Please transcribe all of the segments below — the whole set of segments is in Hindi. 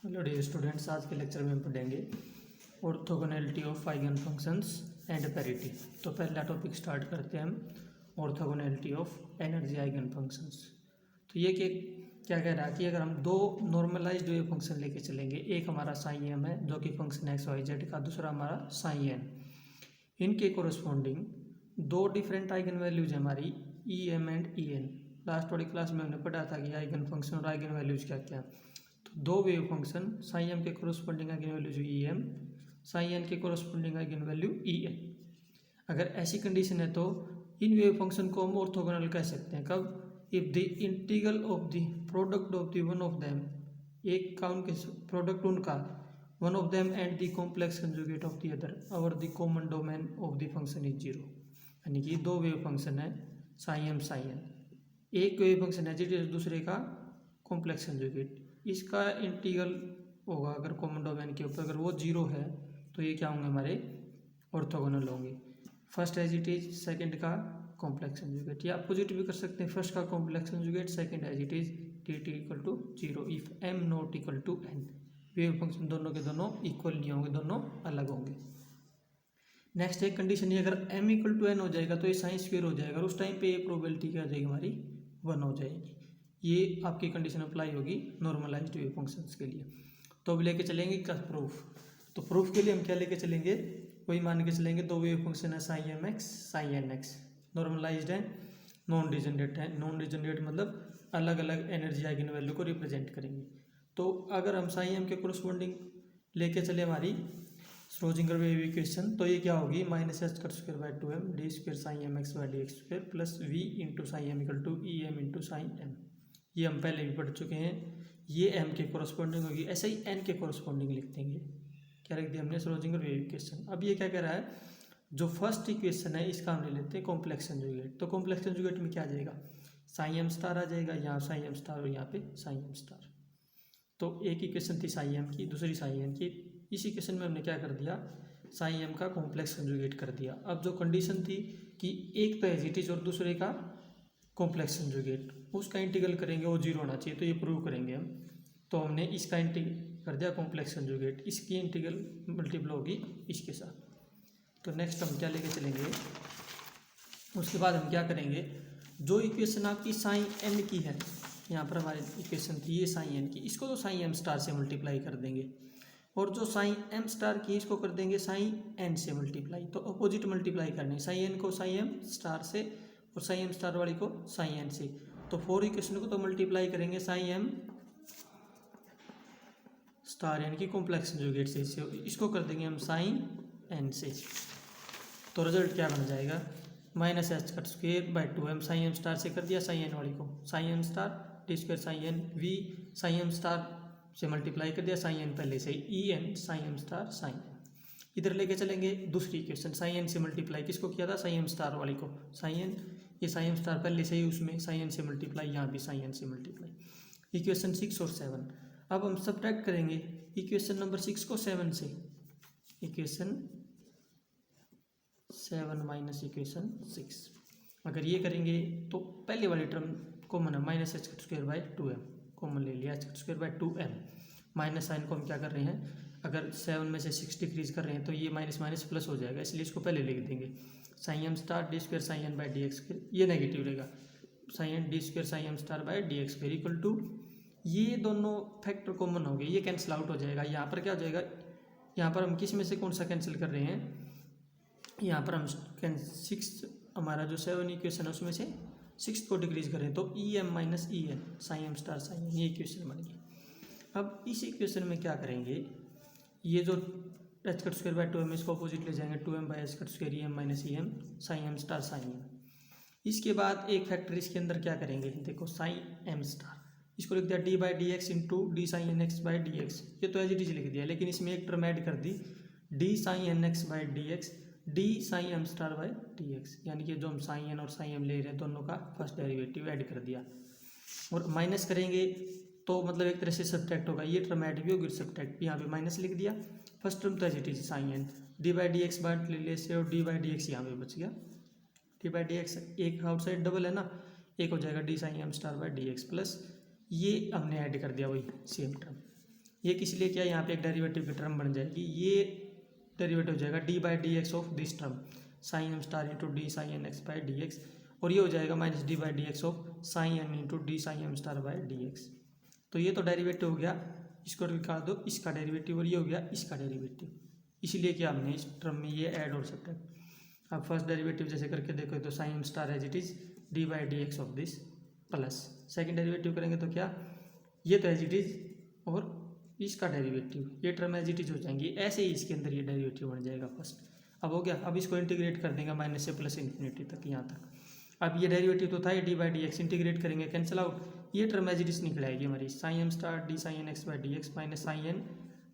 हेलो डियर स्टूडेंट्स, आज के लेक्चर में हम पढ़ेंगे orthogonality of eigen functions and parity. तो पहला टॉपिक स्टार्ट करते हैं हम orthogonality of energy eigen functions. तो ये क्या कह रहा है कि अगर हम दो नॉर्मलाइज्ड वेव फंक्शन लेके चलेंगे, एक हमारा साइन एम है जो कि फंक्शन एक्स वाई जेड का, दूसरा हमारा साइन एन, इनके कोरस्पॉन्डिंग दो डिफरेंट आइगन वैल्यूज है हमारी E M and E N. Last वाली क्लास में हमने पढ़ा था कि आइगन फंक्शन और आइगन वैल्यूज क्या क्या। तो दो वेव फंक्शन साइन एम के कोरस्पॉन्डिंग आइगन वैल्यू जो ई एम, साइन एन के corresponding eigen value E N. अगर ऐसी कंडीशन है तो इन वेव फंक्शन को हम ऑर्थोगोनल कह सकते हैं। कब? If the integral of the product of the one of them, एक का उनके प्रोडक्ट उनका, one of them and the complex conjugate of the other और the common domain of the function is zero. यानी कि दो वेव फंक्शन है साइन एन, एक वेव फंक्शन है जी दूसरे का कॉम्प्लेक्स कंजुगेट, इसका इंटीग्रल होगा अगर कॉमन डोमेन के ऊपर, अगर वो जीरो है तो ये क्या होंगे हमारे ऑर्थोगोनल होंगे। First as it is, second का कॉम्प्लेक्स कंजुगेट, या अपोजिट भी कर सकते हैं, फर्स्ट का complex conjugate, second as it is T T equal to zero if M not equal to N. Wave function दोनों के दोनों इक्वल नहीं होंगे, दोनों अलग होंगे। नेक्स्ट एक कंडीशन ये, अगर एम इक्वल टू एन हो जाएगा तो ये साइन स्क्वायर हो जाएगा और उस टाइम पे ये प्रोबेबिलिटी क्या हो जाएगी हमारी 1 हो जाएगी। ये आपकी कंडीशन अप्लाई होगी नॉर्मलाइज्ड वेव फंक्शंस के लिए। तो अब लेके चलेंगे क्या प्रूफ। तो प्रूफ के लिए हम क्या लेके चलेंगे, वही मान के चलेंगे दो वेव फंक्शन है psi M X psi N X, normalized है, नॉन डिजनरेट है। नॉन डिजनरेट मतलब अलग अलग एनर्जी आइगन वैल्यू को रिप्रेजेंट करेंगे। तो अगर हम साइन एम के कोरस्पॉन्डिंग लेके चले हमारी श्रोडिंगर वेव इक्वेशन, तो ये क्या होगी, minus H cut square by two M D square psi M X by D X square plus V into psi M equal to E M into psi M. ये हम पहले भी पढ़ चुके हैं। ये एम के कोरस्पॉन्डिंग होगी, ऐसे ही एन के कोरस्पॉन्डिंग लिख देंगे। क्या लिख दिया हमने, श्रोडिंगर वेव इक्वेशन। अब ये क्या कह रहा है, जो फर्स्ट इक्वेशन है इसका हम ले लेते हैं कॉम्प्लेक्स कंजुगेट। तो कॉम्प्लेक्स कंजुगेट में क्या आ जाएगा, साइन एम स्टार आ जाएगा, यहाँ साइन एम स्टार और यहाँ पे साइन एम स्टार। तो एक इक्वेशन थी साइन एम की, दूसरी साइन एन की। इस इक्वेशन में हमने क्या कर दिया, साइन एम का कॉम्प्लेक्स कंजुगेट कर दिया। अब जो कंडीशन थी कि एक तो एज इट इज और दूसरे का कॉम्प्लेक्स कंजुगेट, उसका इंटीग्रल करेंगे वो जीरो होना चाहिए, तो ये प्रूव करेंगे हम। तो हमने इसका इंटीग्रल कर दिया कॉम्प्लेक्स कंजुगेट, इसकी इंटीग्रल मल्टीप्ल होगी इसके साथ। तो नेक्स्ट हम क्या लेके चलेंगे, उसके बाद हम क्या करेंगे, जो इक्वेशन आपकी साइन एन की है, यहाँ पर हमारी इक्वेशन थी ये साइन एन की, इसको तो साइन एम स्टार से मल्टीप्लाई कर देंगे, और जो साइन एम स्टार की इसको कर देंगे साइन एन से मल्टीप्लाई। तो अपोजिट मल्टीप्लाई करनी, साइन एन को साइन एम स्टार से और साइन एम स्टार वाली को साइन एन से। तो फोर इक्वेशन को तो मल्टीप्लाई करेंगे साइन एम स्टार एन की कॉम्प्लेक्स कंजुगेट से, इसको कर देंगे हम साइन एन से। तो रिजल्ट क्या बन जाएगा, minus H cut square by two M, psi M star से कर दिया साइन एन वाली को psi M star T square psi N V, psi M star से मल्टीप्लाई कर दिया साइन एन पहले से E N psi M star psi N. इधर लेके चलेंगे दूसरी इक्वेशन, साइन एन से मल्टीप्लाई किसको किया था, साइन एम स्टार वाली को साइन एन, ये साइन एम स्टार पहले से ही उसमें साइन एन से मल्टीप्लाई, यहाँ भी साइन एन से मल्टीप्लाई। इक्वेशन 6 और 7, अब हम सब्ट्रैक्ट करेंगे इक्वेशन नंबर 6 को 7 से, इक्वेशन 7 माइनस इक्वेशन 6। अगर ये करेंगे तो पहले वाली टर्म कॉमन है, minus H square by two M common ले लिया, H square by two M. Minus psi को हम क्या कर रहे हैं, अगर 7 में से 6 डिक्रीज कर रहे हैं तो ये माइनस माइनस प्लस हो जाएगा, इसलिए इसको पहले लिख देंगे psi M star D square psi N by D X square, ये नेगेटिव रहेगा, psi N D square psi M star by D X square equal to, ये दोनों फैक्टर कॉमन हो गए, ये कैंसिल आउट हो जाएगा। यहाँ पर क्या हो जाएगा, यहाँ पर हम किस में से कौन सा कैंसिल कर रहे हैं, यहाँ पर हम 6 हमारा जो 7 इक्वेशन है उसमें से 6 को डिक्रीज करें तो E M minus E N psi M star psi N, ये इक्वेशन बन गई। अब इस इक्वेशन में क्या करेंगे, ये जो H cut square by two M इसको अपोजिट ले जाएंगे, two M by H cut square E M minus E M psi M star psi N. इसके बाद एक फैक्टर इसके अंदर क्या करेंगे, देखो साइन एम स्टार, इसको लिख दिया D by D X into D psi N X by D X, ये तो एज इट इज लिख दिया, लेकिन इसमें एक टर्म ऐड कर दी D psi N X by D X D psi M star by D X, यानी कि जो हम साइन एन और साइन एम ले रहे हैं दोनों का फर्स्ट डेरिवेटिव ऐड कर दिया, और माइनस करेंगे तो मतलब एक तरह से सब्ट्रैक्ट होगा, ये टर्म ऐड भी होगी सब्ट्रैक्ट भी, यहाँ पे माइनस लिख दिया। फर्स्ट टर्म तो as it is psi N, D by D X by ले से और डी बाई डी एक्स यहाँ पे बच गया, डी बाई डी एक्स एक आउटसाइड डबल है ना, एक हो जाएगा D psi M star by D X plus ये हमने ऐड कर दिया वही सेम टर्म। ये किस लिए किया, यहाँ पे एक डेरिवेटिव की टर्म बन जाएगी, ये डेरिवेटिव हो जाएगा D by D X of this term psi M star into D psi N X by D X, और ये हो जाएगा minus D by D X of psi N into D psi M star by D X. तो ये तो डेरिवेटिव हो गया, इसको निकाल दो, इसका डेरिवेटिव, और ये हो गया इसका डेरिवेटिव, इसीलिए कि हमने इस टर्म में ये ऐड और सब्ट्रैक्ट। अब फर्स्ट डेरिवेटिव जैसे करके देखो तो psi M star as it is D by D X of this plus second derivative करेंगे तो क्या, ये तो एज इट इज और इसका डेरिवेटिव, ये टर्म एज इट इज हो जाएंगी, ऐसे ही इसके अंदर ये डेरिवेटिव बन जाएगा फर्स्ट। अब हो गया, अब इसको इंटीग्रेट कर देंगे माइनस से प्लस इन्फिनिटी तक यहाँ तक। अब ये डेरिवेटिव तो था D by D X, integrate करेंगे कैंसिल आउट, ये टर्म एज इट इज निकल आएगी हमारी psi M star D psi N X by D X minus psi N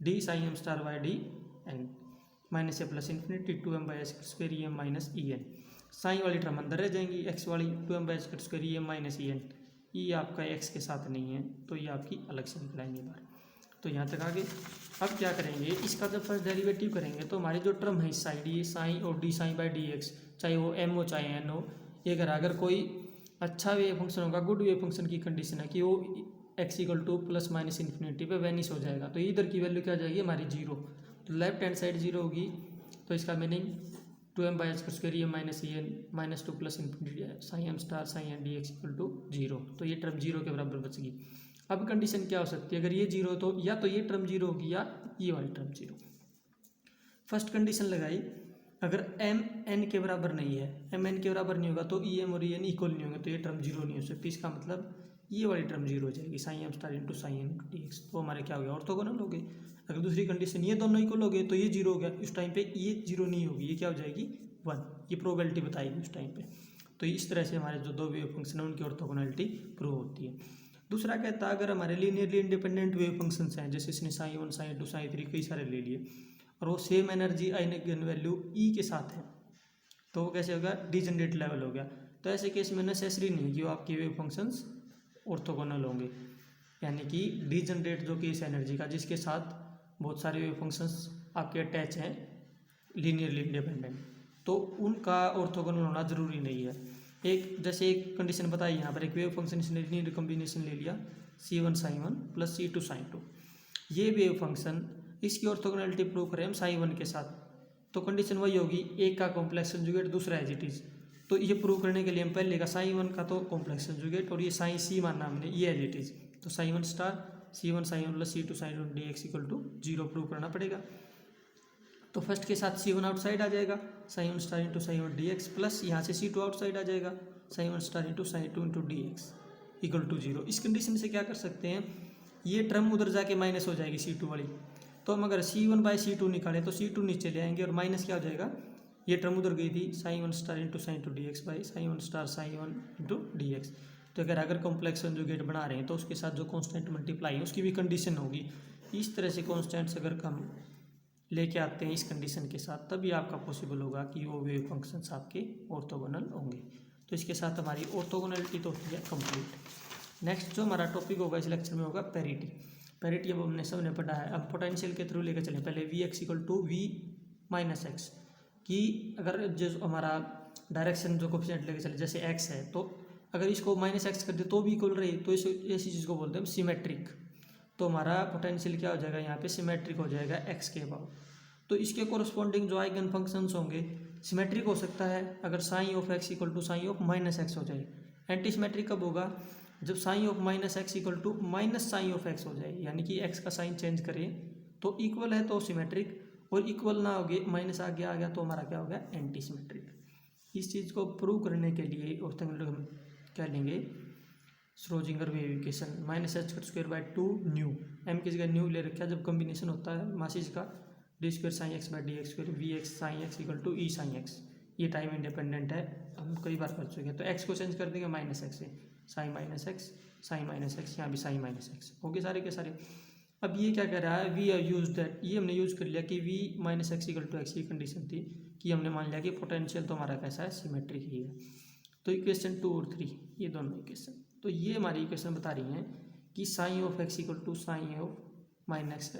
D psi M star by D N minus से plus infinity two M by square square E M minus E N, psi वाली टर्म अंदर रह जाएंगी, एक्स वाली two M by square square E M minus E N, ये आपका एक्स के साथ नहीं है तो ये आपकी अलग से निकलाएंगे बाहर। तो यहाँ तक आगे। अब क्या करेंगे, इसका जब फर्स्ट डेरिवेटिव करेंगे तो हमारी जो टर्म है इस साइड, ये साइन और D psi by D X, चाहे वो एम हो चाहे एन हो, ये अगर कोई अच्छा वेव फंक्शन होगा, गुड वेव फंक्शन की कंडीशन है कि वो x equal two plus minus infinity पे वेनिश हो जाएगा, तो इधर की वैल्यू क्या आ जाएगी हमारी जीरो, तो लेफ्ट हैंड साइड जीरो होगी, तो इसका meaning two M by square square E M minus E N minus to plus infinity psi M star psi N D X equal to zero, तो ये टर्म जीरो के बराबर बचेगी। अब कंडीशन क्या हो सकती है, अगर ये जीरो तो या तो ये टर्म जीरो होगी या ये वाली टर्म जीरो। फर्स्ट कंडीशन लगाई, अगर एम एन के बराबर नहीं है, एम एन के बराबर नहीं होगा तो ई एम और ई एन इक्वल नहीं होंगे, तो ये टर्म जीरो नहीं हो सकती, इसका मतलब ये वाली टर्म जीरो हो जाएगी psi M star into psi N D X, तो हमारे क्या हो गया ऑर्थोगोनल हो गए। अगर दूसरी कंडीशन ये दोनों इक्वल हो गए तो ये जीरो हो गया, उस टाइम पे ये जीरो नहीं होगी, ये क्या हो जाएगी वन, ये प्रोबेबिलिटी बताएगी उस टाइम पे। तो इस तरह से हमारे जो दो वेव फंक्शन है उनकी ऑर्थोगोनलिटी प्रूव होती है। दूसरा कहता है अगर हमारे लीनियरली इंडिपेंडेंट वेव फंक्शंस हैं, जैसे इसने sine one sine to sine three कई सारे ले लिए, और वो सेम एनर्जी आइगन वैल्यू ई के साथ है, तो वो कैसे होगा, डीजनरेट लेवल हो गया। तो ऐसे केस में नेसेसरी नहीं कि वो आपकी वेव फंक्शंस ऑर्थोगोनल होंगे, यानी कि डीजनरेट जो कि इस एनर्जी का जिसके साथ बहुत सारे वेव फंक्शंस आपके अटैच हैं लीनियरली इंडिपेंडेंट, तो उनका ऑर्थोगोनल होना जरूरी नहीं है। एक जैसे एक कंडीशन बताई यहाँ पर, एक वेव फंक्शन इसने लीनियर कॉम्बिनेशन ले लिया C1 sin 1 plus C2 sin 2, ये वेव फंक्शन इसकी ऑर्थोगोनलिटी प्रूव करें हम साइन 1 के साथ, तो कंडीशन वही होगी, एक का कॉम्प्लेक्स कंजुगेट दूसरा एज इट इज, तो ये प्रूव करने के लिए हम पहले का साइन 1 का तो कॉम्प्लेक्स कंजुगेट और ये साइन सी मानना हमने, ये एज इट इज, तो psi 1 star C1 sin 1 plus C2 sin 1 dx equal to zero prove करना पड़ेगा। तो फर्स्ट के साथ C1 आउटसाइड आ जाएगा, psi 1 star into psi 1 dx plus यहाँ से C2 आउटसाइड आ जाएगा, psi 1 star into psi 2 into dx equal to zero. इस कंडीशन से क्या कर सकते हैं, ये टर्म उधर जाके माइनस हो जाएगी C2 वाली, तो हम अगर C1 बाई C2 निकालें तो C2 नीचे ले आएंगे और माइनस क्या हो जाएगा, ये टर्म उधर गई थी psi 1 star into psi 2 dx by psi 1 star psi 1 into dx। तो अगर कॉम्प्लेक्स कंजुगेट बना रहे हैं तो उसके साथ जो कांस्टेंट मल्टीप्लाई है उसकी भी कंडीशन होगी। इस तरह से कांस्टेंट्स अगर हम लेके आते हैं इस कंडीशन के साथ, तभी आपका पॉसिबल होगा कि वो वेव फंक्शंस आपके ऑर्थोगोनल होंगे। तो इसके साथ हमारी ऑर्थोगोनलिटी तो होती है कंप्लीट। नेक्स्ट जो हमारा टॉपिक होगा इस लेक्चर में होगा पैरिटी। पैरिटी अब हमने सबने पढ़ा है, अब पोटेंशियल के थ्रू लेकर चलें। पहले V X equal to V minus X की अगर जो हमारा डायरेक्शन जो कोफिशिएंट लेके चले, जैसे एक्स है तो अगर इसको माइनस एक्स कर दे तो भी इक्वल रही, तो ऐसी चीज़ को बोलते हैं सिमेट्रिक। तो हमारा पोटेंशियल क्या हो जाएगा, यहाँ पे सिमेट्रिक हो जाएगा एक्स के अबाउट। तो इसके कोरस्पॉन्डिंग जो आइगन फंक्शंस होंगे सिमेट्रिक हो सकता है अगर psi of X equal to psi of minus X हो जाए। एंटी सिमेट्रिक कब होगा, जब psi of minus X equal to minus psi of X हो जाए, यानी कि एक्स का साइन चेंज करें तो इक्वल है तो सिमेट्रिक, और इक्वल ना हो गए माइनस आगे आ गया तो हमारा क्या हो गया एंटी सिमेट्रिक। इस चीज़ को प्रूव करने के लिए ऑर्थोगोनल हम क्या लेंगे, Schrodinger wave equation minus H square by two mu, M की जगह न्यू ले रखा है। जब कॉम्बिनेशन होता है मासिस का D square psi X by D X square V X psi X equal to E psi X, ये टाइम इंडिपेंडेंट है, हम कई बार कर चुके हैं। तो एक्स को चेंज कर देंगे माइनस एक्स से, साइन माइनस एक्स, यहाँ भी साइन माइनस एक्स हो गए सारे के सारे। अब ये क्या कह रहा है, वी हैव यूज्ड दैट, ये हमने यूज़ कर लिया कि V minus X equal to X, ये कंडीशन थी कि हमने मान लिया कि पोटेंशियल तो हमारा कैसा है सिमेट्रिक ही है। तो इक्वेशन 2 और 3 ये दोनों इक्वेशन, तो ये हमारी इक्वेशन बता रही हैं कि psi of X equal to psi of minus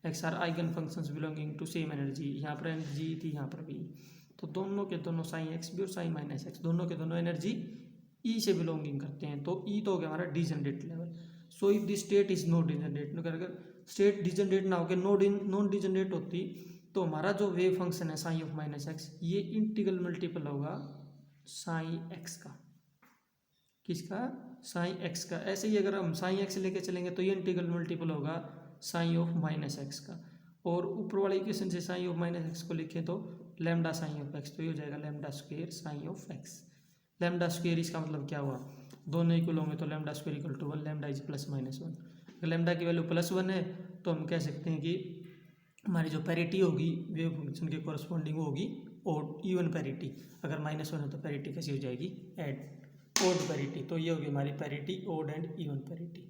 X are eigen functions belonging to same energy. यहाँ पर एनर्जी थी, यहाँ पर भी, तो दोनों के दोनों साइन एक्स भी और साइन माइनस एक्स दोनों के दोनों एनर्जी ई से बिलोंगिंग करते हैं। तो ई तो हो गया हमारा degenerate level. So if the state is not degenerate, अगर स्टेट डिजनरेट ना होकर नॉन डिजनरेट होती तो हमारा जो वेव फंक्शन है साइन ऑफ माइनस एक्स, ये इंटीग्रल मल्टीपल होगा साइन एक्स का। किसका? साइन एक्स का। ऐसे ही अगर हम साइन एक्स लेके चलेंगे तो ये इंटीग्रल मल्टीपल होगा साइन ऑफ माइनस एक्स का। और ऊपर वाले इक्वेशन से साइन ऑफ माइनस एक्स को लिखें तो लैम्डा साइन ऑफ एक्स, तो ये हो जाएगा lambda square psi of X. Lambda square इसका मतलब क्या हुआ, दोनों इक्वल होंगे तो lambda square equal to 1, lambda is plus minus 1। अगर लैम्डा की वैल्यू +1 है तो हम कह सकते हैं कि हमारी जो पैरिटी होगी वेव फंक्शन के कॉरस्पॉन्डिंग होगी और इवन पैरिटी। अगर -1 है तो पैरिटी कैसी हो जाएगी? ऐड, ओड पैरिटी। तो ये होगी हमारी parity, odd and even parity.